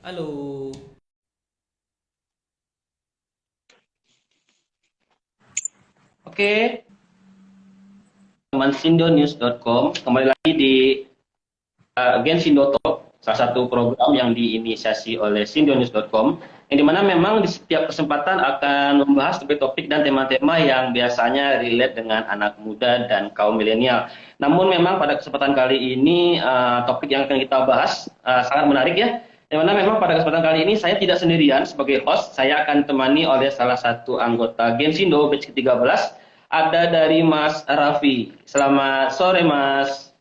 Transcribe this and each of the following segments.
Halo, oke, teman sindonews.com kembali lagi di Gen Sindo Talk, salah satu program yang diinisiasi oleh sindonews.com, yang dimana memang di setiap kesempatan akan membahas topik-topik dan tema-tema yang biasanya relate dengan anak muda dan kaum milenial. Namun memang pada kesempatan kali ini topik yang akan kita bahas sangat menarik ya. Yang mana memang pada kesempatan kali ini saya tidak sendirian sebagai host, saya akan ditemani oleh salah satu anggota Gen Sindo batch ke-13, ada dari Mas Raffi. Selamat sore Mas.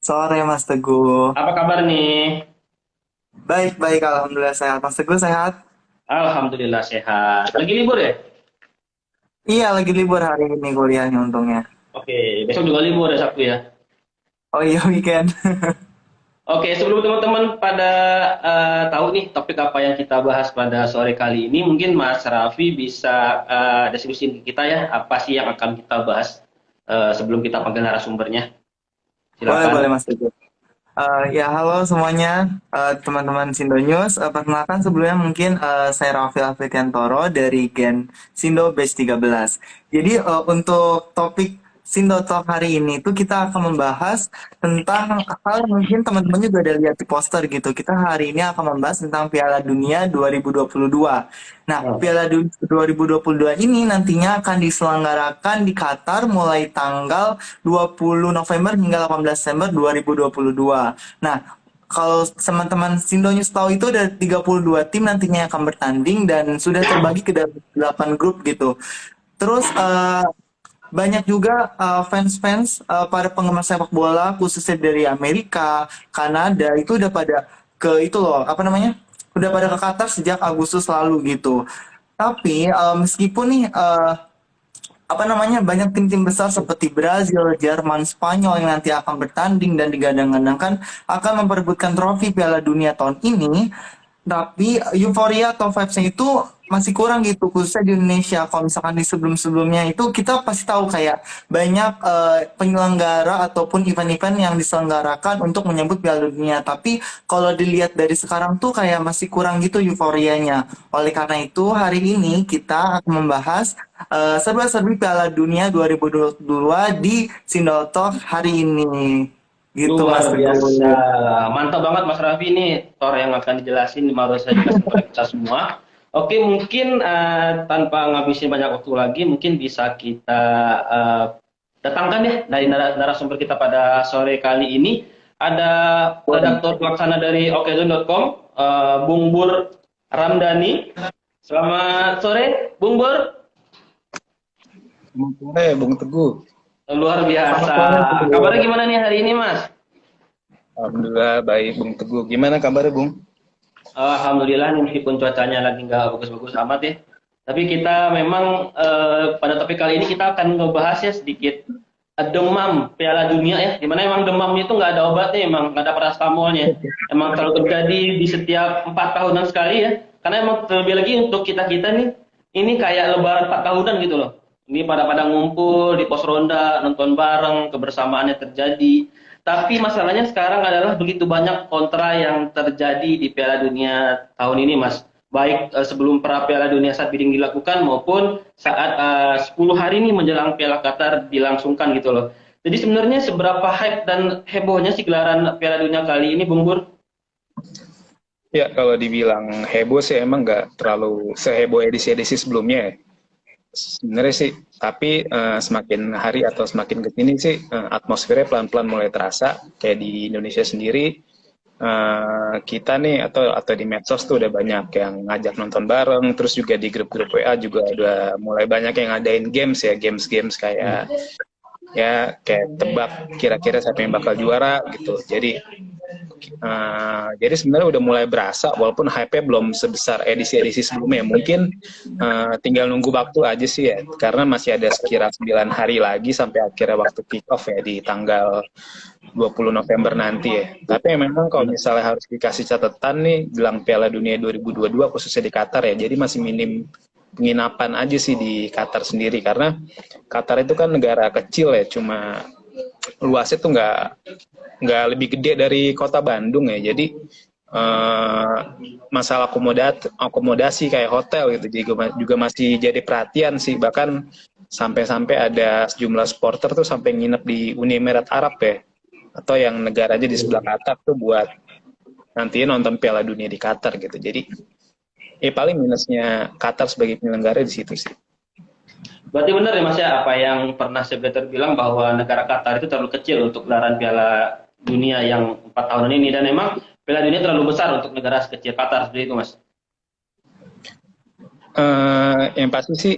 Sore Mas Teguh. Apa kabar nih? Baik-baik, Alhamdulillah sehat. Mas Teguh sehat? Alhamdulillah sehat. Lagi libur ya? Iya, lagi libur hari ini kuliahnya untungnya. Oke, besok juga libur ya Sabtu ya. Oh iya, weekend. Oke, sebelum teman-teman pada tahu nih topik apa yang kita bahas pada sore kali ini, mungkin Mas Raffi bisa deskripsiin ke kita ya, apa sih yang akan kita bahas sebelum kita panggil narasumbernya. Boleh, boleh Silakan. Mas Teguh. Ya, halo semuanya, teman-teman Sindo News. Perkenalkan sebelumnya mungkin saya Raffi Alfitiantoro dari Gen Sindo Batch 13. Jadi untuk topik Sindo Talk hari ini tuh kita akan membahas tentang hal mungkin teman-teman juga udah lihat di poster gitu. Kita hari ini akan membahas tentang Piala Dunia 2022. Nah, Oh. Piala Dunia 2022 ini nantinya akan diselenggarakan di Qatar mulai tanggal 20 November hingga 18 Desember 2022. Nah, kalau teman-teman Sindonews tahu itu ada 32 tim nantinya yang akan bertanding dan sudah terbagi ke dalam 8 grup gitu. Terus banyak juga fans-fans para penggemar sepak bola khususnya dari Amerika, Kanada itu udah pada ke itu loh, apa namanya? Udah pada ke Qatar sejak Agustus lalu gitu. Tapi meskipun nih apa namanya banyak tim-tim besar seperti Brazil, Jerman, Spanyol yang nanti akan bertanding dan digadang-gadangkan akan memperebutkan trofi Piala Dunia tahun ini, tapi euforia atau vibes-nya itu masih kurang gitu khususnya di Indonesia. Kalau misalkan di sebelum-sebelumnya itu kita pasti tahu kayak banyak penyelenggara ataupun event-event yang diselenggarakan untuk menyambut Piala Dunia. Tapi kalau dilihat dari sekarang tuh kayak masih kurang gitu euforianya. Oleh karena itu hari ini kita akan membahas serba-serbi Piala Dunia 2022 di Sindol Talk hari ini. Gitu Luar Mas biasa. Teguh. Mantap banget Mas Raffi ini Tor yang akan dijelasin baru saya jelasin kepada kita semua. Oke, mungkin tanpa ngabisin banyak waktu lagi, mungkin bisa kita eh, datangkan ya dari narasumber kita pada sore kali ini. Ada redaktur pelaksana dari okezone.com, Bung Bur Ramdhani. Selamat sore, Bung Bur. Selamat sore, Bung Teguh. Luar Selamat biasa. sore Teguh. Kabarnya gimana nih hari ini, Mas? Alhamdulillah baik, Bung Teguh. Gimana kabarnya, Bung? Alhamdulillah nih meskipun cuacanya lagi nggak bagus-bagus amat ya. Tapi kita memang pada topik kali ini kita akan ngebahas ya sedikit demam Piala Dunia ya. Dimana emang demam itu nggak ada obatnya, emang nggak ada paracetamolnya. Emang selalu terjadi di setiap 4 tahunan sekali ya. Karena emang terlebih lagi untuk kita-kita nih, ini kayak lebaran 4 tahunan gitu loh. Ini pada ngumpul di pos ronda, nonton bareng, kebersamaannya terjadi. Tapi masalahnya sekarang adalah begitu banyak kontra yang terjadi di Piala Dunia tahun ini, Mas. Baik sebelum pra Piala Dunia saat bidding dilakukan maupun saat 10 hari ini menjelang Piala Qatar dilangsungkan gitu loh. Jadi sebenarnya seberapa hype dan hebohnya sih gelaran Piala Dunia kali ini, Bung Bur? Ya, kalau dibilang heboh sih emang nggak terlalu seheboh edisi-edisi sebelumnya ya. Sebenarnya sih, tapi semakin hari atau semakin ke sini sih atmosfernya pelan-pelan mulai terasa. Kayak di Indonesia sendiri, kita nih atau di medsos tuh udah banyak yang ngajak nonton bareng. Terus juga di grup-grup WA juga udah mulai banyak yang ngadain games ya, games-games kayak kayak tebak kira-kira siapa yang bakal juara gitu. Jadi sebenarnya udah mulai berasa walaupun hype-nya belum sebesar edisi-edisi sebelumnya. Mungkin tinggal nunggu waktu aja sih ya, karena masih ada sekira 9 hari lagi sampai akhirnya waktu kick off ya di tanggal 20 November nanti ya. Tapi memang kalau misalnya harus dikasih catatan nih, gelang Piala Dunia 2022 khususnya di Qatar ya, jadi masih minim penginapan aja sih di Qatar sendiri, karena Qatar itu kan negara kecil ya, cuma luasnya tuh nggak lebih gede dari kota Bandung ya. Jadi eh, masalah akomodasi kayak hotel gitu juga masih jadi perhatian sih, bahkan sampai-sampai ada sejumlah supporter tuh sampai nginep di Uni Emirat Arab ya, atau yang negaranya di sebelah Qatar tuh buat nanti nonton Piala Dunia di Qatar gitu. Jadi paling minusnya Qatar sebagai penyelenggara di situ sih. Berarti benar ya Mas ya, apa yang pernah Sebeter bilang bahwa negara Qatar itu terlalu kecil untuk gelaran Piala Dunia yang 4 tahunan ini, dan memang Piala Dunia terlalu besar untuk negara sekecil Qatar, seperti itu Mas. Yang pasti sih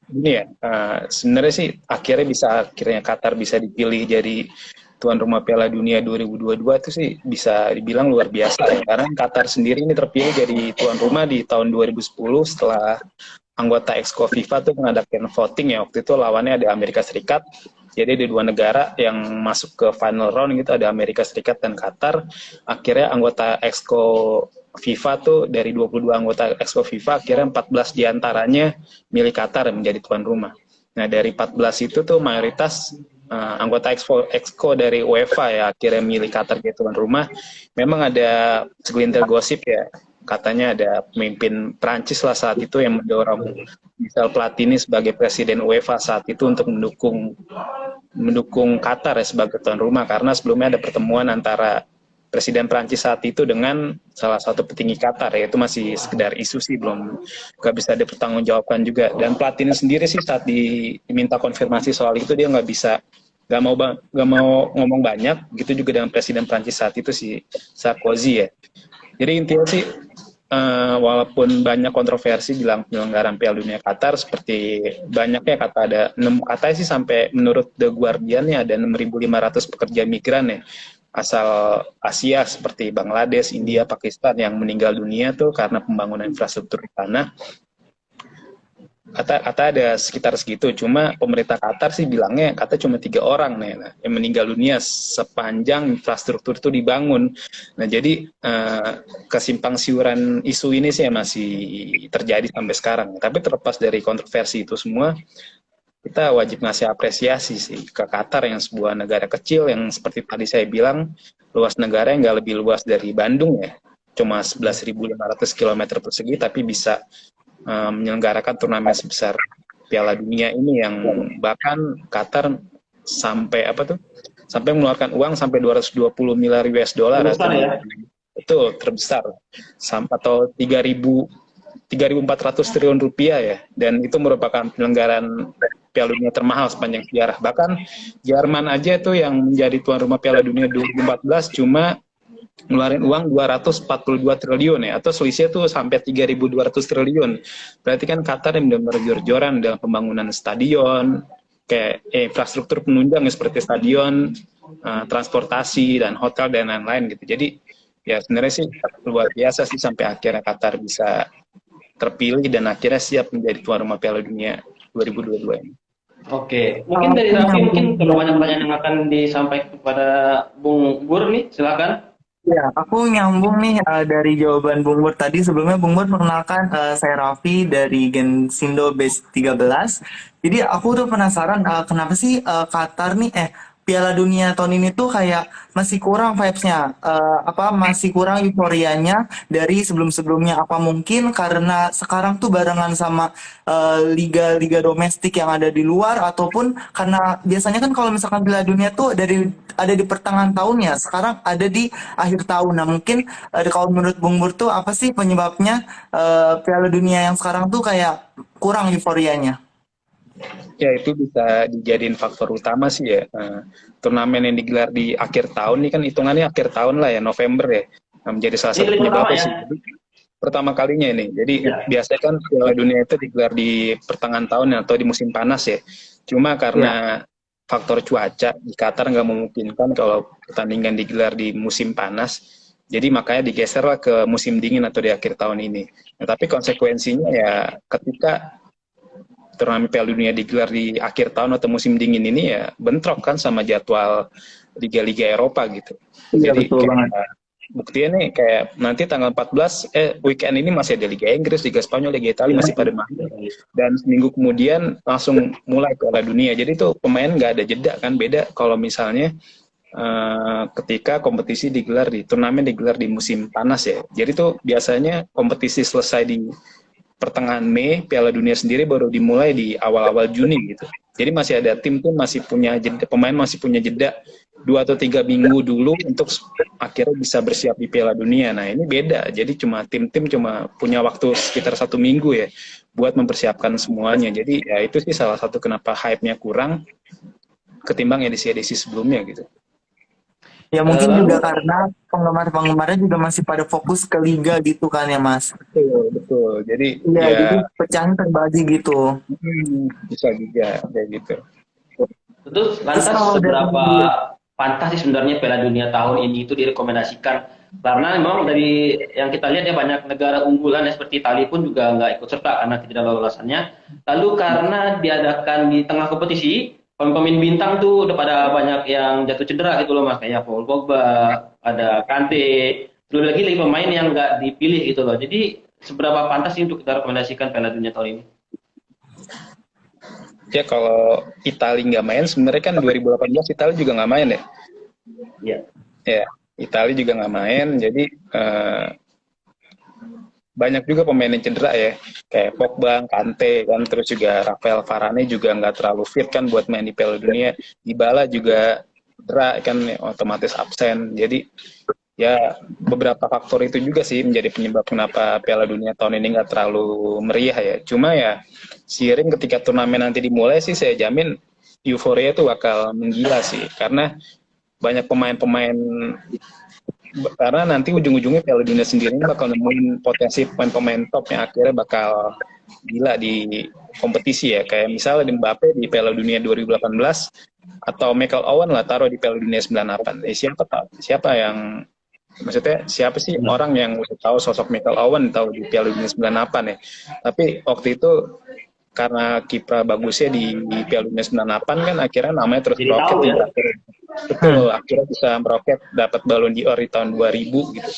ini ya, sebenarnya sih akhirnya Qatar bisa dipilih jadi tuan rumah Piala Dunia 2022 itu sih bisa dibilang luar biasa ya, karena Qatar sendiri ini terpilih jadi tuan rumah di tahun 2010 setelah anggota Exco FIFA tuh mengadakan voting ya, waktu itu lawannya ada Amerika Serikat. Jadi ada dua negara yang masuk ke final round gitu, ada Amerika Serikat dan Qatar. Akhirnya anggota Exco FIFA tuh dari 22 anggota Exco FIFA, akhirnya 14 diantaranya milih Qatar menjadi tuan rumah. Nah dari 14 itu tuh mayoritas anggota Exco dari UEFA ya akhirnya milih Qatar jadi tuan rumah. Memang ada segelintir gosip ya, katanya ada pemimpin Prancis lah saat itu yang mendorong Michel Platini sebagai presiden UEFA saat itu untuk mendukung Qatar ya sebagai tuan rumah, karena sebelumnya ada pertemuan antara presiden Prancis saat itu dengan salah satu petinggi Qatar ya, itu masih sekedar isu sih, belum nggak bisa dipertanggungjawabkan juga. Dan Platini sendiri sih saat diminta konfirmasi soal itu dia nggak mau ngomong banyak, gitu juga dengan presiden Prancis saat itu si Sarkozy ya. Jadi intinya sih walaupun banyak kontroversi bilang penyelenggaraan Piala Dunia Qatar, seperti banyaknya katanya sih sampai menurut The Guardian ya ada 6.500 pekerja migran ya asal Asia seperti Bangladesh, India, Pakistan yang meninggal dunia tuh karena pembangunan infrastruktur di sana. Kata ada sekitar segitu, cuma pemerintah Qatar sih bilangnya cuma 3 orang nih yang meninggal dunia sepanjang infrastruktur itu dibangun. Nah jadi kesimpang siuran isu ini sih masih terjadi sampai sekarang. Tapi terlepas dari kontroversi itu semua, kita wajib ngasih apresiasi sih ke Qatar yang sebuah negara kecil yang seperti tadi saya bilang, luas negara yang nggak lebih luas dari Bandung ya, cuma 11.500 km persegi, tapi bisa menyelenggarakan turnamen sebesar Piala Dunia ini, yang bahkan Qatar sampai mengeluarkan uang sampai 220 miliar US dollar Besar ya? Itu terbesar, atau 3.400 triliun rupiah ya, dan itu merupakan penyelenggaraan Piala Dunia termahal sepanjang sejarah. Bahkan Jerman aja tuh yang menjadi tuan rumah Piala Dunia 2014 cuma ngeluarin uang 242 triliun ya, atau selisihnya tuh sampai 3.200 triliun. Berarti kan Qatar yang benar-benar jor-joran dalam pembangunan stadion, kayak infrastruktur penunjang seperti stadion, transportasi dan hotel dan lain-lain gitu. Jadi ya sebenarnya sih luar biasa sih sampai akhirnya Qatar bisa terpilih dan akhirnya siap menjadi tuan rumah Piala Dunia 2022 ini. Oke, mungkin dari Raffi kalau banyak pertanyaan yang akan disampaikan kepada Bung Bur nih, silakan. Ya, aku nyambung nih dari jawaban Bung Bur tadi. Sebelumnya Bung Bur perkenalkan, saya Raffi dari Gensindo Base 13. Jadi aku tuh penasaran kenapa sih Qatar nih Piala Dunia tahun ini tuh kayak masih kurang vibes-nya, masih kurang euforianya dari sebelum-sebelumnya. Apa mungkin karena sekarang tuh barengan sama liga-liga domestik yang ada di luar, ataupun karena biasanya kan kalau misalkan Piala Dunia tuh ada di pertengahan tahunnya, sekarang ada di akhir tahun. Nah mungkin kalau menurut Bung Bur tuh apa sih penyebabnya Piala Dunia yang sekarang tuh kayak kurang euforianya? Ya itu bisa dijadiin faktor utama sih ya. Turnamen yang digelar di akhir tahun ini kan hitungannya akhir tahun lah ya, November ya. Menjadi salah satu penyebabnya sih. Pertama kalinya ini. Jadi biasanya kan Piala Dunia itu digelar di pertengahan tahun atau di musim panas ya. Cuma karena faktor cuaca di Qatar nggak memungkinkan kalau pertandingan digelar di musim panas. Jadi makanya digeserlah ke musim dingin atau di akhir tahun ini. Nah, tapi konsekuensinya ya ketika turnamen Piala Dunia digelar di akhir tahun atau musim dingin ini ya bentrok kan sama jadwal liga-liga Eropa gitu. Iya, jadi betul banget. Buktinya nih kayak nanti tanggal 14 weekend ini masih ada Liga Inggris, Liga Spanyol, Liga Italia masih pada main, dan seminggu kemudian langsung mulai Piala Dunia. Jadi tuh pemain nggak ada jeda kan, beda kalau misalnya ketika kompetisi digelar turnamen digelar di musim panas ya. Jadi tuh biasanya kompetisi selesai di pertengahan Mei, Piala Dunia sendiri baru dimulai di awal-awal Juni gitu. Jadi masih ada tim tuh masih punya jeda, pemain masih punya jeda 2 atau 3 minggu dulu untuk akhirnya bisa bersiap di Piala Dunia. Nah ini beda, jadi tim-tim cuma punya waktu sekitar 1 minggu ya buat mempersiapkan semuanya. Jadi ya itu sih salah satu kenapa hype-nya kurang ketimbang edisi-edisi sebelumnya gitu. Ya mungkin juga Lalu karena penggemar-penggemarnya juga masih pada fokus ke liga gitu kan ya Mas. Betul, betul. Jadi Iya, ya jadi pecahnya terbagi gitu. bisa juga kayak gitu. terus Terus lantas kalau dari seberapa pantas sih sebenarnya Piala Dunia tahun ini itu direkomendasikan? Karena memang dari yang kita lihat ya banyak negara unggulan ya, seperti Italia pun juga nggak ikut serta karena ketidaklolos. Lalu karena diadakan di tengah kompetisi, pemain bintang tuh udah pada banyak yang jatuh cedera gitu loh Mas, kayak Paul Pogba, ada Kante, belum lagi pemain yang nggak dipilih gitu loh. Jadi seberapa pantas sih untuk kita rekomendasikan Piala Dunia tahun ini? Ya kalau Italia nggak main, sebenarnya kan 2018 Italia juga nggak main ya. Iya. Ya, Italia juga nggak main, jadi banyak juga pemain yang cedera ya, kayak Pogba, Kante kan, terus juga Rafael Varane juga nggak terlalu fit kan buat main di Piala Dunia. Dybala juga cedera kan, otomatis absen. Jadi ya beberapa faktor itu juga sih menjadi penyebab kenapa Piala Dunia tahun ini nggak terlalu meriah ya. Cuma ya seiring ketika turnamen nanti dimulai sih saya jamin euforia itu bakal menggila sih, karena banyak pemain-pemain, karena nanti ujung-ujungnya Piala Dunia sendiri bakal nemuin potensi pemain-pemain top yang akhirnya bakal gila di kompetisi ya, kayak misalnya di Mbappe di Piala Dunia 2018 atau Michael Owen lah taruh di Piala Dunia 98. Siapa yang maksudnya siapa sih orang yang tahu sosok Michael Owen tahu di Piala Dunia 98 ya. Tapi waktu itu karena kiprah bagusnya di Piala Dunia 98 kan akhirnya namanya terus Jadi meroket tahu ya. betul, akhirnya bisa meroket dapat Ballon d'Or di tahun 2000 gitu.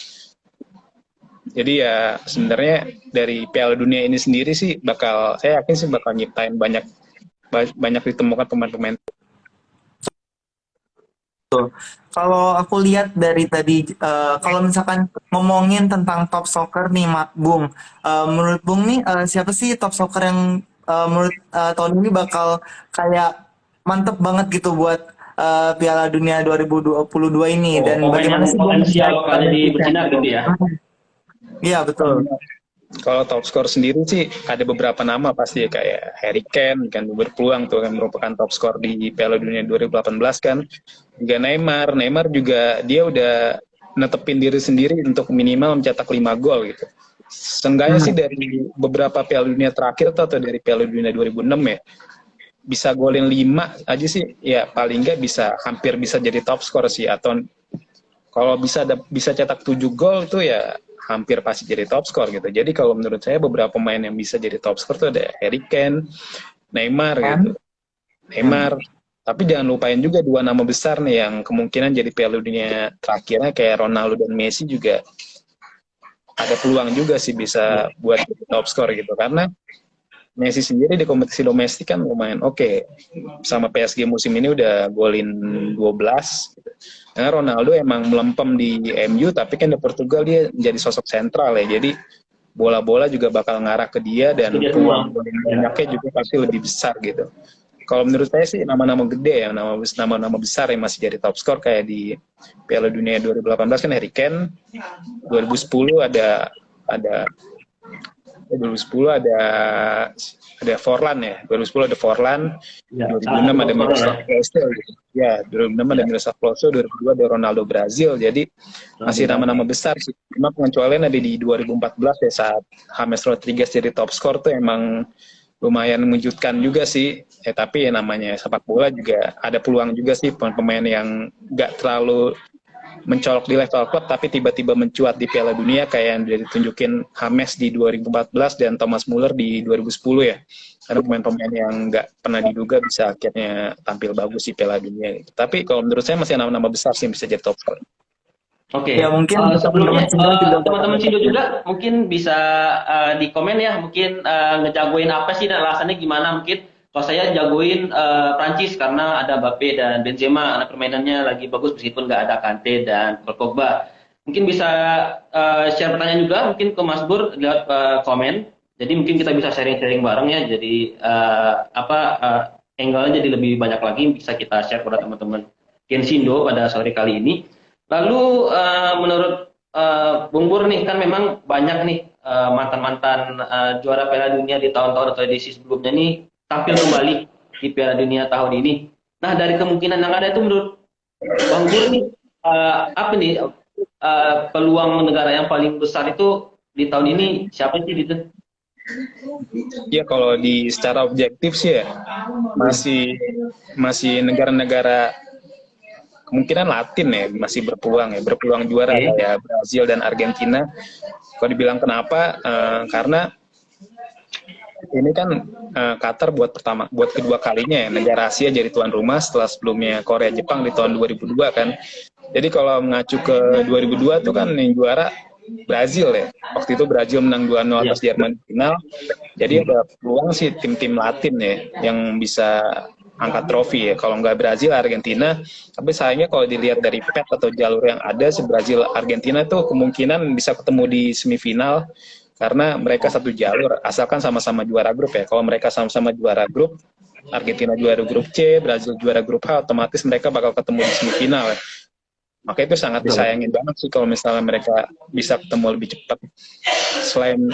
Jadi ya sebenarnya dari Piala Dunia ini sendiri sih saya yakin sih bakal nyiptain banyak ditemukan pemain-pemain. kalau aku lihat dari tadi, kalau misalkan ngomongin tentang top soccer nih, Bung, menurut Bung nih siapa sih top soccer yang menurut tahun ini bakal kayak mantep banget gitu buat Piala Dunia 2022 ini, Oh, dan pemain yang bagaimana sih Bung bisa potensial bakal jadi bersinar gitu ya. Iya betul. Kalau top skor sendiri sih ada beberapa nama pasti ya, kayak Harry Kane kan berpeluang tuh kan merupakan top skor di Piala Dunia 2018 kan. Juga Neymar juga dia udah netepin diri sendiri untuk minimal mencetak 5 gol gitu. Seenggaknya sih dari beberapa Piala Dunia terakhir atau dari Piala Dunia 2006 ya, bisa golin 5 aja sih ya, paling nggak hampir bisa jadi top skor sih, atau kalau bisa cetak 7 gol tuh ya hampir pasti jadi top skor gitu. Jadi kalau menurut saya beberapa pemain yang bisa jadi top skor tuh ada Harry Kane, Neymar gitu. Neymar. Tapi jangan lupain juga 2 nama besar nih yang kemungkinan jadi Piala Dunia terakhirnya kayak Ronaldo dan Messi juga ada peluang juga sih bisa buat jadi top skor gitu. Karena Messi sendiri di kompetisi domestik kan lumayan oke. Sama PSG musim ini udah golin 12 gitu. Karena Ronaldo emang melempem di MU, tapi kan di Portugal dia menjadi sosok sentral ya. Jadi bola-bola juga bakal ngarah ke dia dan peluang banyaknya juga pasti lebih besar gitu. Kalau menurut saya sih nama-nama gede ya, nama-nama besar yang masih jadi top skor kayak di Piala Dunia 2018 kan Harry Kane, 2010 ada 2010 ada Forlan ya. 2010 ada Forlan, Ya, 2006 ada Miroslav Klose. Ya, 2006 ada Miroslav Klose, 2002 ada Ronaldo Brazil. Jadi masih nama-nama besar sih. Cuma pengecualian ada di 2014 ya, saat James Rodriguez jadi top skor tuh emang lumayan mengejutkan juga sih. Tapi ya namanya sepak bola juga ada peluang juga sih pemain yang nggak terlalu mencolok di level klub tapi tiba-tiba mencuat di Piala Dunia kayak yang ditunjukin James di 2014 dan Thomas Muller di 2010 ya. Karena pemain-pemain yang nggak pernah diduga bisa akhirnya tampil bagus di Piala Dunia. Tapi kalau menurut saya masih nama-nama besar sih yang bisa jadi top scorer. Oke, Ya mungkin sebelumnya teman-teman Sindo juga juga mungkin bisa di komen ya, mungkin ngejagoin apa sih dan alasannya gimana mungkin. kalau saya jagoin Prancis karena ada Mbappe dan Benzema, anak permainannya lagi bagus meskipun nggak ada Kante dan Paul Pogba. Mungkin bisa share pertanyaan juga mungkin ke Mas Bur lewat komen. Jadi mungkin kita bisa sharing-sharing bareng ya. Jadi angle-nya jadi lebih banyak lagi bisa kita share kepada teman-teman Gensindo pada sore kali ini. Lalu menurut Bung Bur nih kan memang banyak nih mantan-mantan juara Piala Dunia di tahun-tahun atau edisi sebelumnya nih tampil kembali di Piala Dunia tahun ini. Nah dari kemungkinan yang ada itu menurut Bang Bur nih apa nih peluang negara yang paling besar itu di tahun ini siapa sih gitu? Ya kalau di secara objektif sih ya masih negara-negara kemungkinan Latin ya masih berpeluang juara kayak Brazil dan Argentina. Kalau dibilang kenapa, karena ini kan Qatar buat kedua kalinya ya negara Asia jadi tuan rumah setelah sebelumnya Korea Jepang di tahun 2002 kan. Jadi kalau mengacu ke 2002 tuh kan yang juara Brazil ya. Waktu itu Brazil menang 2-0 atas Jerman di final. Jadi ada peluang sih tim-tim Latin ya yang bisa angkat trofi ya. Kalau nggak Brazil, Argentina. Tapi sayangnya kalau dilihat dari pet atau jalur yang ada, si Brazil, Argentina itu kemungkinan bisa ketemu di semifinal karena mereka satu jalur, asalkan sama-sama juara grup ya. Kalau mereka sama-sama juara grup, Argentina juara grup C, Brazil juara grup H, otomatis mereka bakal ketemu di semifinal ya. Maka itu sangat disayangin banget sih kalau misalnya mereka bisa ketemu lebih cepat. Selain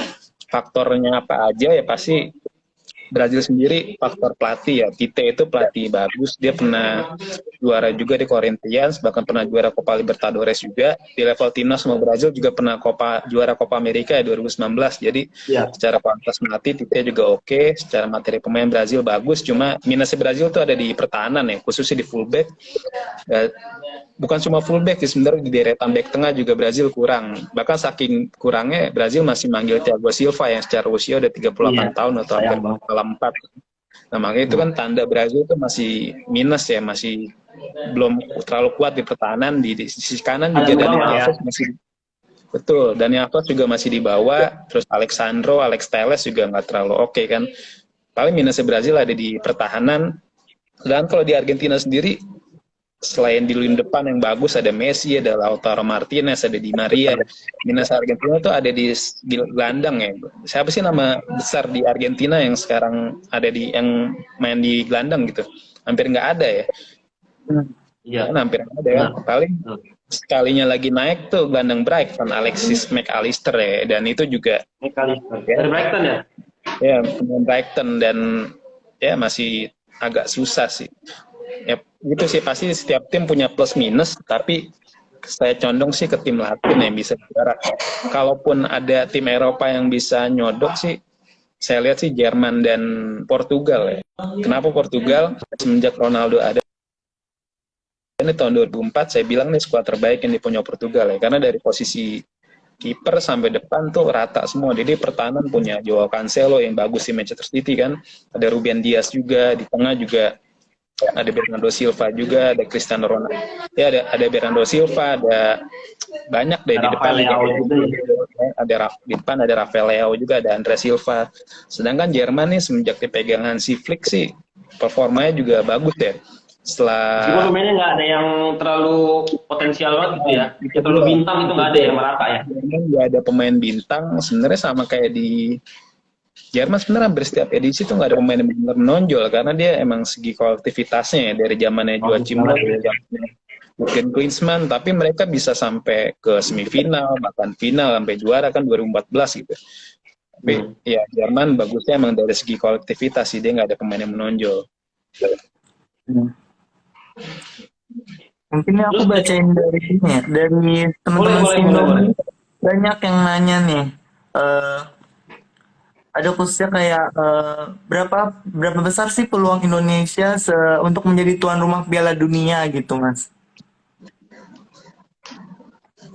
faktornya apa aja ya pasti Brazil sendiri faktor pelatih ya. Tite itu pelatih bagus, dia pernah juara juga di Corinthians, bahkan pernah juara Copa Libertadores juga. Di level timnas sama Brazil juga pernah juara Copa America ya 2019. Jadi secara kualitas melatih Tite juga oke, secara materi pemain Brazil bagus, cuma minusnya Brazil tuh ada di pertahanan ya, khususnya di fullback. Bukan cuma fullback sih sebenarnya, di deretan back tengah juga Brazil kurang. Bahkan saking kurangnya Brazil masih manggil Thiago Silva yang secara usia udah 38 tahun atau hampir 44. Nah makanya itu kan tanda Brazil itu masih minus ya, masih belum terlalu kuat di pertahanan. Di sisi kanan juga Dani Alves masih betul, Dani Alves juga masih di bawah. Terus Alex Telles juga nggak terlalu oke kan. Paling minusnya Brazil ada di pertahanan. Dan kalau di Argentina sendiri, selain di lini depan yang bagus ada Messi, ada Lautaro Martinez, ada Di Maria. Minus Argentina tuh ada di gelandang ya. Siapa sih nama besar di Argentina yang sekarang ada yang main di gelandang gitu? Hampir nggak ada ya. Iya, kan hampir nggak ada ya. Paling sekalinya lagi naik tuh gelandang Brighton, Alexis McAllister ya. Dan itu juga dari Brighton ya? Ya, pemain Brighton dan ya masih agak susah sih. Ya gitu sih, pasti setiap tim punya plus minus, tapi saya condong sih ke tim Latin yang bisa juara. Kalaupun ada tim Eropa yang bisa nyodok sih, saya lihat sih Jerman dan Portugal ya. Kenapa Portugal? Semenjak Ronaldo ada ini tahun 2004, saya bilang nih skuad terbaik yang dipunya Portugal ya, karena dari posisi kiper sampai depan tuh rata semua. Jadi pertahanan punya Joao Cancelo yang bagus di Manchester City kan, ada Ruben Dias juga, di tengah juga ada Bernardo Silva juga, ada Cristiano Ronaldo. Ya ada Bernardo Silva, ada banyak deh di depan di depan ada Rafael Leao juga, ada Andre Silva. Sedangkan Jerman nih semenjak dipegang Hansi Flick sih performanya juga bagus ya. Setelah pemainnya nggak ada yang terlalu potensial banget gitu ya, terlalu bintang itu nggak ada yang merata ya. Nggak ada pemain bintang, sebenarnya sama kayak di Jerman sebenarnya hampir setiap edisi tuh nggak ada pemain yang benar menonjol karena dia emang segi kolektivitasnya ya, dari zamannya Joachim Löw, Jurgen Klinsmann, tapi mereka bisa sampai ke semifinal bahkan final sampai juara kan 2014 gitu. Tapi ya Jerman bagusnya emang dari segi kolektivitas sih, dia nggak ada pemain yang menonjol. Mungkin aku bacain dari sini ya, dari teman-teman Sindo banyak yang nanya nih. Ada khususnya kayak berapa besar sih peluang Indonesia untuk menjadi tuan rumah Piala Dunia gitu, Mas?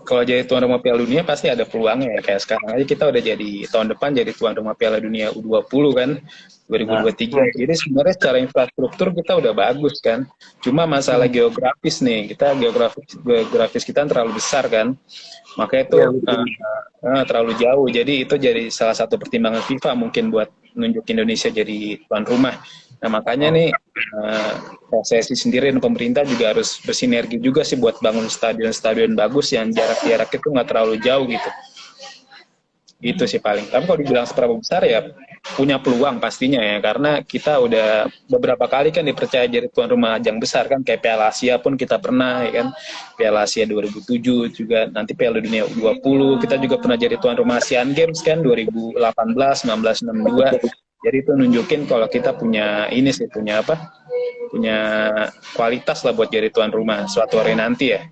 Kalau jadi tuan rumah Piala Dunia pasti ada peluangnya ya. Kayak sekarang aja kita udah jadi tahun depan jadi tuan rumah Piala Dunia U20 kan 2023. Jadi sebenarnya secara infrastruktur kita udah bagus kan. Cuma masalah geografis nih, kita geografis kita terlalu besar kan. Makanya itu terlalu jauh. Jadi itu jadi salah satu pertimbangan FIFA mungkin buat nunjuk Indonesia jadi tuan rumah. Nah makanya nih PSSI sendiri dan pemerintah juga harus bersinergi juga sih buat bangun stadion-stadion bagus yang jarak-jarak itu nggak terlalu jauh gitu. Itu sih paling. Tapi kalau dibilang seberapa besar ya punya peluang pastinya ya, karena kita udah beberapa kali kan dipercaya jadi tuan rumah ajang besar kan, kayak Piala Asia pun kita pernah ya kan, Piala Asia 2007 juga, nanti Piala Dunia U20 kita juga pernah jadi tuan rumah Asian Games kan 2018, 19, 62. Jadi itu nunjukin kalau kita punya ini sih, punya apa? Punya kualitas lah buat jadi tuan rumah suatu hari nanti ya.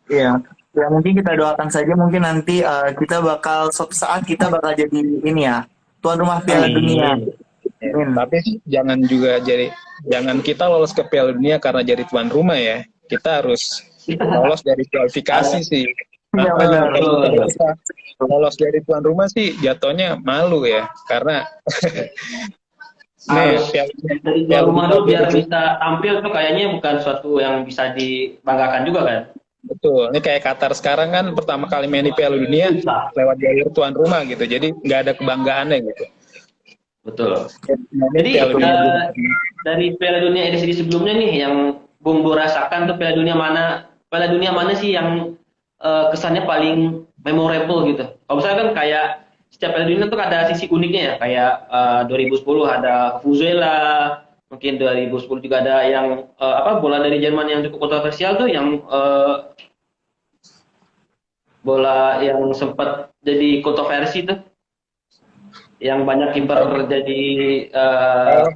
Iya. Ya mungkin kita doakan saja mungkin nanti kita bakal suatu saat kita bakal jadi ini ya, tuan rumah Piala Dunia. Amin. Ya, Amin. tapi jangan juga jangan kita lolos ke Piala Dunia karena jadi tuan rumah ya. Kita harus lolos dari kualifikasi sih. Iya benar. Kalau kita lolos dari tuan rumah sih jatuhnya malu ya, karena Harus dari tuan rumah dulu biar 2022 bisa tampil tuh kayaknya bukan suatu yang bisa dibanggakan juga kan. betul. Ini kayak Qatar sekarang kan pertama kali main di Piala Dunia lewat jalur tuan rumah gitu. Jadi nggak ada kebanggaannya gitu. Betul. Nah, ini Jadi Piala Dunia dari Piala Dunia edisi sebelumnya nih yang Bung Bo rasakan tuh Piala Dunia mana sih yang kesannya paling memorable gitu. Kalau misalnya kan kayak setiap Piala Dunia tuh ada sisi uniknya ya, kayak 2010 ada Vuvuzela, mungkin 2010 juga ada yang bola dari Jerman yang cukup kontroversial tuh, yang bola yang sempat jadi kontroversi tuh, yang banyak kiper jadi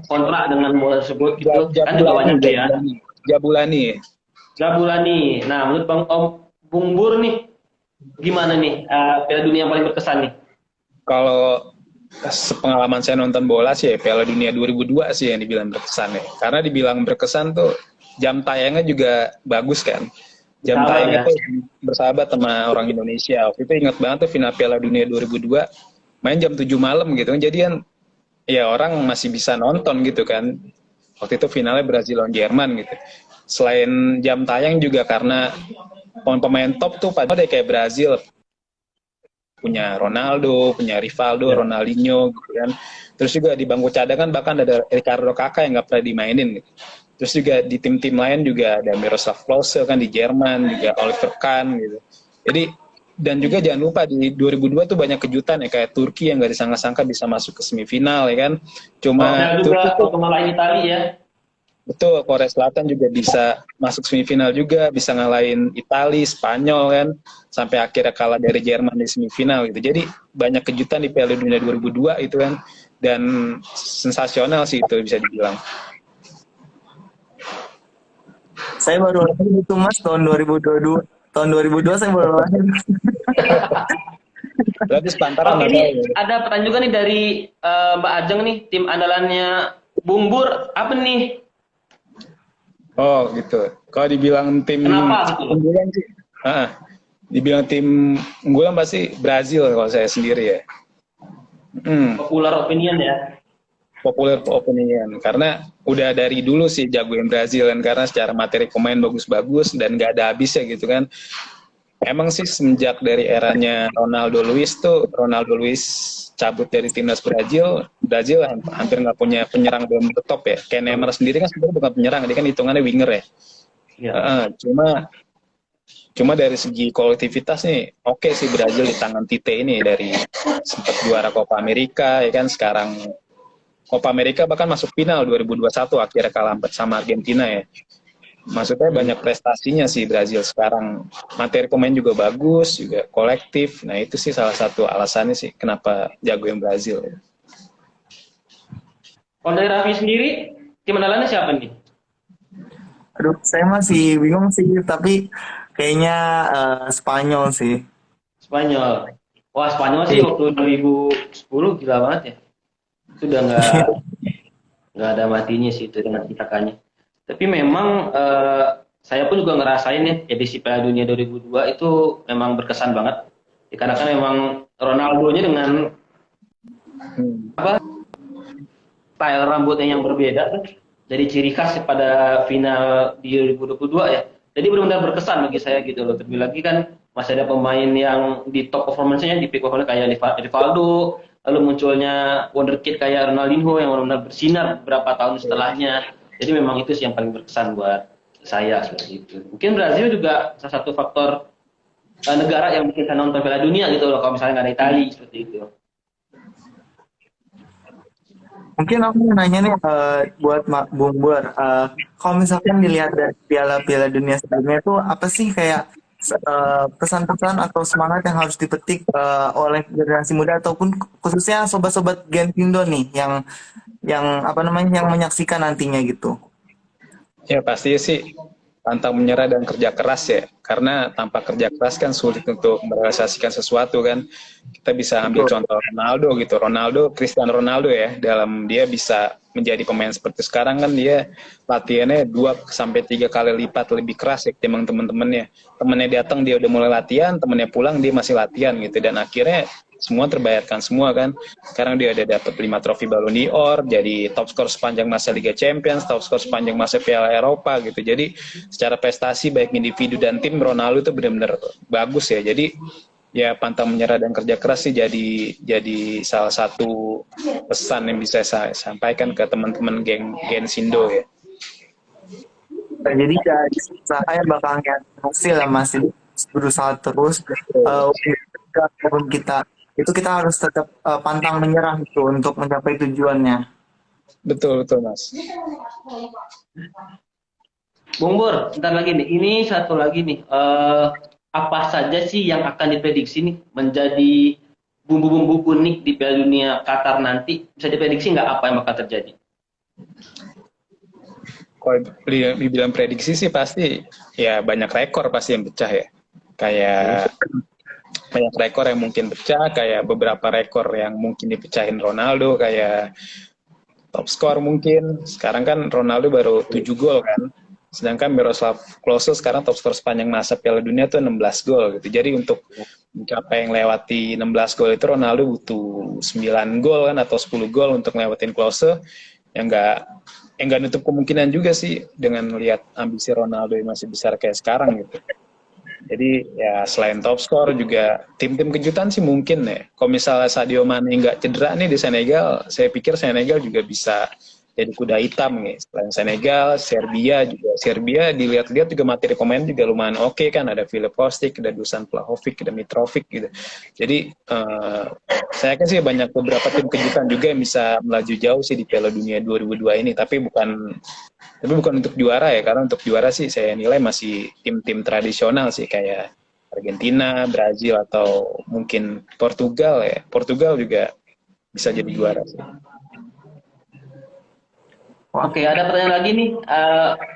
kontrak dengan bola tersebut gitu. Kan juga banyak tuh ya. Jabulani. Jabulani. Nah, menurut Bung Bur nih, gimana nih Piala Dunia yang paling berkesan nih? Kalau pengalaman saya nonton bola sih ya, Piala Dunia 2002 sih yang dibilang berkesan ya. Karena dibilang berkesan tuh jam tayangnya juga bagus kan. Jam tayangnya tuh bersahabat sama orang Indonesia. Waktu itu ingat banget tuh final Piala Dunia 2002 main jam 7 malam gitu. Jadi kan ya orang masih bisa nonton gitu kan. Waktu itu finalnya Brazil lawan Jerman gitu. Selain jam tayang juga karena pemain top tuh pada kayak Brazil, punya Ronaldo, punya Rivaldo, Ronaldinho gitu kan. Terus juga di bangku cadangan bahkan ada Ricardo Kakak yang nggak pernah dimainin gitu. Terus juga di tim-tim lain juga ada Miroslav Klose kan di Jerman, juga Oliver Kahn gitu. Jadi dan juga jangan lupa di 2002 tuh banyak kejutan ya, kayak Turki yang nggak disangka-sangka bisa masuk ke semifinal ya kan. Cuma juga Turki tuh ngalahin Italia ya. betul, Korea Selatan juga bisa masuk semifinal juga, bisa ngalahin Italia, Spanyol kan, sampai akhirnya kalah dari Jerman di semifinal gitu. Jadi banyak kejutan di Piala Dunia 2002 itu kan, dan sensasional sih itu bisa dibilang. Saya baru lahir itu Mas tahun 2022. Tahun 2002 saya baru lahir. Berarti sepantaran Oke, ini ada pertanyaan juga nih dari Mbak Ajeng nih, tim andalannya Bung Bur apa nih? Oh gitu. Kalau dibilang tim unggulan sih, dibilang tim unggulan pasti Brazil kalau saya sendiri ya. Popular opinion ya. Popular opinion karena udah dari dulu sih jagoin Brazil kan, karena secara materi pemain bagus-bagus dan nggak ada habisnya gitu kan. Emang sih semenjak dari eranya Ronaldo Luiz cabut dari timnas Brazil hampir nggak punya penyerang belum top ya. Kayak Neymar sendiri kan sebenarnya bukan penyerang, dia kan hitungannya winger ya. Cuma dari segi kolektivitas nih oke sih Brazil di tangan Tite ini, dari sempat juara Copa America ya kan, sekarang Copa America bahkan masuk final 2021 akhirnya kalah sama Argentina ya. Maksudnya banyak prestasinya sih Brazil sekarang. Materi pemain juga bagus, juga kolektif. Nah itu sih salah satu alasannya sih kenapa jagoin Brazil. Kalau dari Raffi sendiri, tim andalannya siapa nih? Aduh, saya masih bingung sih, tapi kayaknya Spanyol sih. Spanyol. Wah, Spanyol sih waktu 2010 gila banget ya. Sudah nggak ada matinya sih itu dengan tikakannya. Tapi memang saya pun juga ngerasain ya edisi Piala Dunia 2002 itu memang berkesan banget. Karena kan memang Ronaldo-nya dengan style rambutnya yang berbeda tuh jadi ciri khas pada final di 2022 ya. Jadi benar-benar berkesan bagi saya gitu loh. Terlebih lagi kan masih ada pemain yang di top performance-nya, di peak performance kayak Rivaldo, lalu munculnya wonderkid kayak Ronaldinho yang benar-benar bersinar beberapa tahun setelahnya. Jadi memang itu sih yang paling berkesan buat saya seperti itu. Mungkin Brazil juga salah satu faktor negara yang bikin saya nonton Piala Dunia gitu loh, kalau misalnya nggak ada Italia seperti itu. Mungkin aku mau nanya nih buat Bung Bur, kalau misalkan dilihat dari piala-piala dunia sebelumnya itu apa sih kayak pesan-pesan atau semangat yang harus dipetik oleh generasi muda ataupun khususnya sobat-sobat Gentindo nih yang apa namanya yang menyaksikan nantinya gitu. Ya pasti sih pantang menyerah dan kerja keras ya. Karena tanpa kerja keras kan sulit untuk merealisasikan sesuatu kan. Kita bisa ambil Betul. contoh Ronaldo gitu. Cristiano Ronaldo ya, dalam dia bisa menjadi pemain seperti sekarang kan dia latihannya 2 sampai 3 kali lipat lebih keras ya ketimbang teman-temannya. Temennya datang dia udah mulai latihan, temennya pulang dia masih latihan gitu dan akhirnya semua terbayarkan semua kan. Sekarang dia udah dapat 5 trofi Ballon d'Or, jadi top skor sepanjang masa Liga Champions, top skor sepanjang masa Piala Eropa gitu. Jadi secara prestasi baik individu dan tim Ronaldo itu benar-benar bagus ya. Jadi ya pantang menyerah dan kerja keras sih jadi salah satu pesan yang bisa saya sampaikan ke teman-teman geng Sindo ya. Jadi dari saya bakal ngeliat hasil ya masih berusaha terus walaupun kita itu kita harus tetap pantang menyerah gitu untuk mencapai tujuannya. Betul betul Mas. Bung Bur, bentar lagi nih. Ini satu lagi nih. Apa saja sih yang akan diprediksi nih menjadi bumbu-bumbu unik di Piala Dunia Qatar nanti? Bisa diprediksi nggak apa yang bakal terjadi? Kalau dibilang prediksi sih pasti ya banyak rekor pasti yang pecah ya. Kayak banyak rekor yang mungkin pecah, kayak beberapa rekor yang mungkin dipecahin Ronaldo, kayak top skor mungkin. Sekarang kan Ronaldo baru 7 gol kan. Sedangkan Miroslav Klose sekarang top skor sepanjang masa Piala Dunia tuh 16 gol gitu. Jadi untuk mencapai yang lewati 16 gol itu Ronaldo butuh 9 gol kan atau 10 gol untuk lewatin Klose yang enggak nutup kemungkinan juga sih dengan melihat ambisi Ronaldo yang masih besar kayak sekarang gitu. Jadi ya selain top skor juga tim-tim kejutan sih mungkin ya. Kalau misalnya Sadio Mane nggak cedera nih di Senegal, saya pikir Senegal juga bisa jadi kuda hitam nih. Selain Senegal, Serbia dilihat-lihat juga materi pemain juga lumayan oke kan. Ada Filip Kostic, ada Dusan Vlahovic, ada Mitrovic gitu. Jadi saya yakin sih banyak beberapa tim kejutan juga yang bisa melaju jauh sih di Piala Dunia 2002 ini. Tapi bukan untuk juara ya, karena untuk juara sih saya nilai masih tim-tim tradisional sih kayak Argentina, Brazil atau mungkin Portugal ya. Portugal juga bisa jadi juara sih. Oke, ada pertanyaan lagi nih.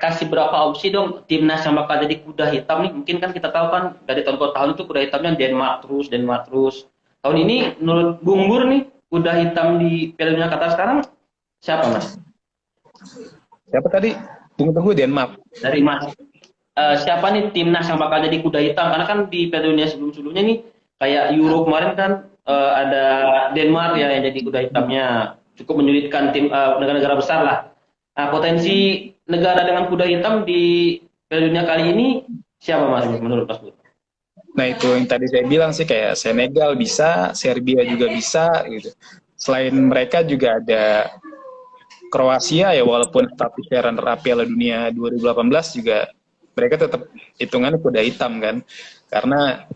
Kasih berapa opsi dong timnas yang bakal jadi kuda hitam nih? Mungkin kan kita tahu kan dari tahun ke tahun itu kuda hitamnya Denmark terus. Tahun ini menurut Bung Bur nih kuda hitam di Piala Dunia Qatar sekarang siapa Mas? Siapa tadi? Bung Teguh Denmark. Dari Mas. Siapa nih timnas yang bakal jadi kuda hitam? Karena kan di Piala Dunia sebelum-sebelumnya nih kayak Euro kemarin kan ada Denmark ya yang jadi kuda hitamnya, cukup menyulitkan tim negara-negara besar lah. Nah, potensi negara dengan kuda hitam di Piala Dunia kali ini siapa Mas menurut Mas Bur? Nah itu yang tadi saya bilang sih kayak Senegal bisa, Serbia juga bisa gitu. Selain mereka juga ada Kroasia ya, walaupun tapi runner-up Piala Dunia 2018 juga mereka tetap hitungannya kuda hitam kan. Karena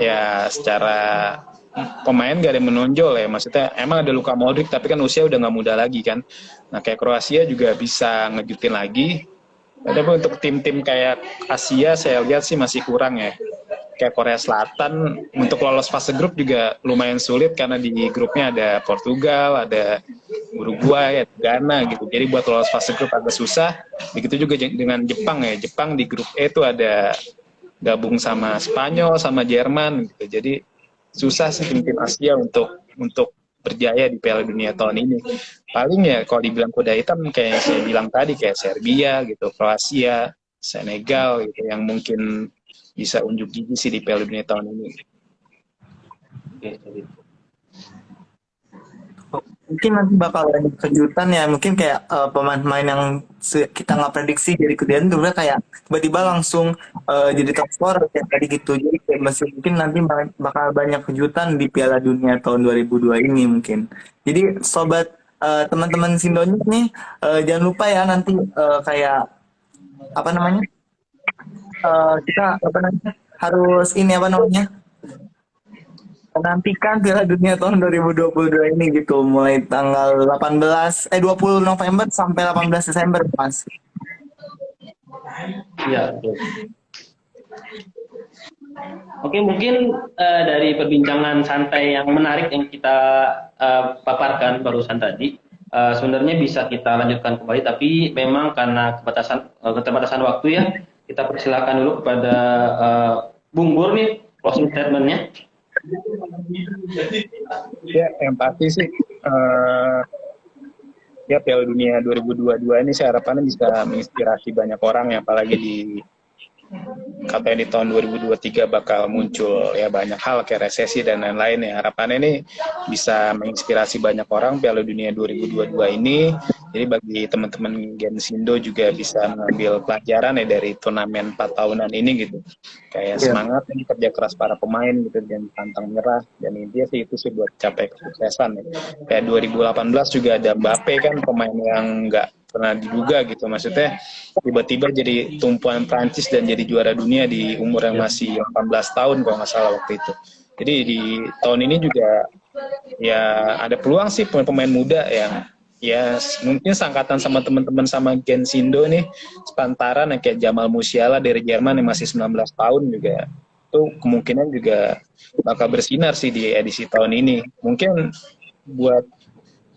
ya secara pemain gak ada yang menonjol ya, maksudnya emang ada Luka Modric tapi kan usia udah gak muda lagi kan. Nah kayak Kroasia juga bisa ngejutin lagi. Tapi untuk tim-tim kayak Asia saya lihat sih masih kurang ya. Kayak Korea Selatan untuk lolos fase grup juga lumayan sulit karena di grupnya ada Portugal, ada Uruguay, ada Ghana gitu. Jadi buat lolos fase grup agak susah. Begitu juga dengan Jepang ya. Jepang di grup E itu ada gabung sama Spanyol, sama Jerman gitu. Jadi susah sih tim-tim Asia untuk berjaya di Piala Dunia tahun ini. Paling ya kalau dibilang kuda hitam kayak saya bilang tadi kayak Serbia gitu, Kroasia, Senegal gitu yang mungkin bisa unjuk gigi sih di Piala Dunia tahun ini. Mungkin nanti bakal ada kejutan ya, mungkin kayak pemain-pemain yang kita nggak prediksi dari kejadian tuh kayak tiba-tiba langsung jadi top scorer kayak tadi gitu. Jadi kayak masih mungkin nanti bakal banyak kejutan di Piala Dunia tahun 2002 ini mungkin. Jadi sobat teman-teman Sindonya nih jangan lupa ya nanti kayak apa namanya kita apa namanya harus ini apa namanya menantikan Piala Dunia tahun 2022 ini gitu mulai tanggal 20 November sampai 18 Desember Mas. Iya, betul. Oke, mungkin dari perbincangan santai yang menarik yang kita paparkan barusan tadi, sebenarnya bisa kita lanjutkan kembali, tapi memang karena keterbatasan waktu ya, kita persilakan dulu kepada Bung Bur nih closing statement-nya. Ya, yang pasti sih ya Piala Dunia 2022 ini saya harapannya bisa menginspirasi banyak orang ya, apalagi di katanya di tahun 2023 bakal muncul ya banyak hal kayak resesi dan lain-lain ya. Harapannya ini bisa menginspirasi banyak orang Piala Dunia 2022 ini. Jadi bagi teman-teman Gensindo juga bisa mengambil pelajaran ya dari turnamen 4 tahunan ini gitu. Kayak semangat kerja keras para pemain gitu dan pantang menyerah, dan intinya sih itu sih buat capai kesuksesan ya. Kayak 2018 juga ada Mbappe kan, pemain yang nggak pernah diduga gitu, maksudnya tiba-tiba jadi tumpuan Prancis dan jadi juara dunia di umur yang masih 18 tahun kalau nggak salah waktu itu. Jadi di tahun ini juga ya ada peluang sih pemain muda yang ya mungkin sangkatan sama teman-teman sama Gensindo nih, sepantaran yang kayak Jamal Musiala dari Jerman yang masih 19 tahun juga itu kemungkinan juga bakal bersinar sih di edisi tahun ini. Mungkin buat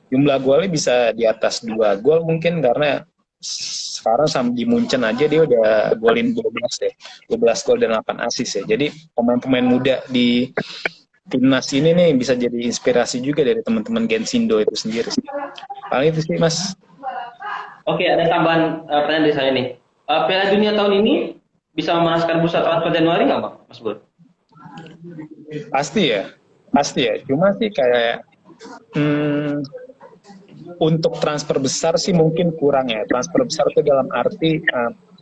jumlah golnya bisa di atas 2 gol mungkin, karena sekarang sama di Munchen aja dia udah golin 12 deh. 12 gol dan 8 assist ya. Jadi pemain-pemain muda di timnas ini nih bisa jadi inspirasi juga dari teman-teman Gensindo itu sendiri sih. Paling itu sih Mas. Oke, ada tambahan pertanyaan dari saya nih. Piala Dunia tahun ini bisa memanaskan bursa transfer Januari nggak, Mas Bur? Pasti ya. Cuma sih kayak untuk transfer besar sih mungkin kurang ya. Transfer besar itu dalam arti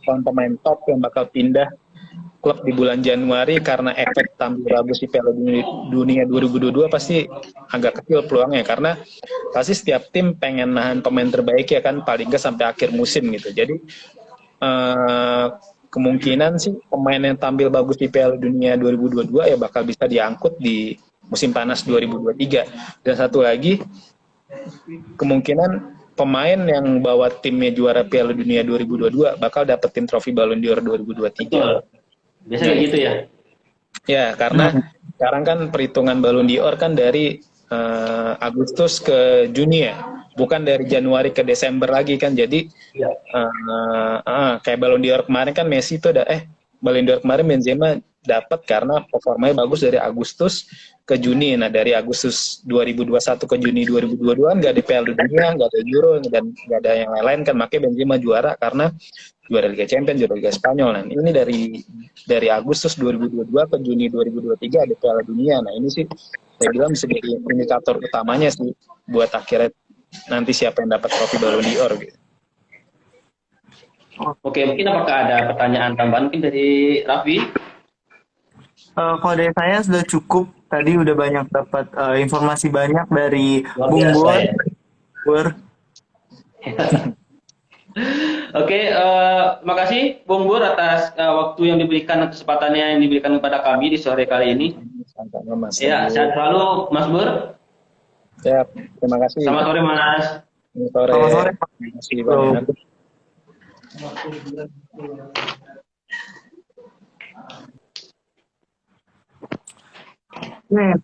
pemain top yang bakal pindah klub di bulan Januari karena efek tampil bagus di Piala Dunia 2022 pasti agak kecil peluangnya, karena pasti setiap tim pengen nahan pemain terbaik ya kan, paling nggak sampai akhir musim gitu. Jadi kemungkinan sih pemain yang tampil bagus di Piala Dunia 2022 ya bakal bisa diangkut di musim panas 2023. Dan satu lagi, kemungkinan pemain yang bawa timnya juara Piala Dunia 2022 bakal dapetin trofi Ballon d'Or 2023. Betul. Biasanya kayak gitu ya? Ya, karena sekarang kan perhitungan Ballon d'Or kan dari Agustus ke Juni ya, bukan dari Januari ke Desember lagi kan. Jadi kayak Ballon d'Or kemarin kan Messi itu Ballon d'Or kemarin Benzema dapat karena performanya bagus dari Agustus ke Juni. Nah, dari Agustus 2021 ke Juni 2022 nggak ada Piala Dunia, nggak ada Euro, dan nggak ada yang lain-lain kan. Makanya Benzema juara karena juara Liga Champions, juara Liga Spanyol. Nah, ini dari Agustus 2022 ke Juni 2023 ada Piala Dunia. Nah, ini sih saya bilang bisa jadi indikator utamanya sih buat akhirnya nanti siapa yang dapat trofi Ballon d'Or gitu. Oke, mungkin apakah ada pertanyaan tambahan mungkin dari Raffi? Kalau dari saya sudah cukup. Tadi udah banyak dapat informasi banyak dari Bung Bur. Oke, makasih Bung Bur atas waktu yang diberikan, kesempatannya yang diberikan kepada kami di sore kali ini. Mas. Ya, sehat selalu Mas Bur. Ya, terima kasih. Selamat sore Mas. Selamat sore. Terima kasih banyak. Nih,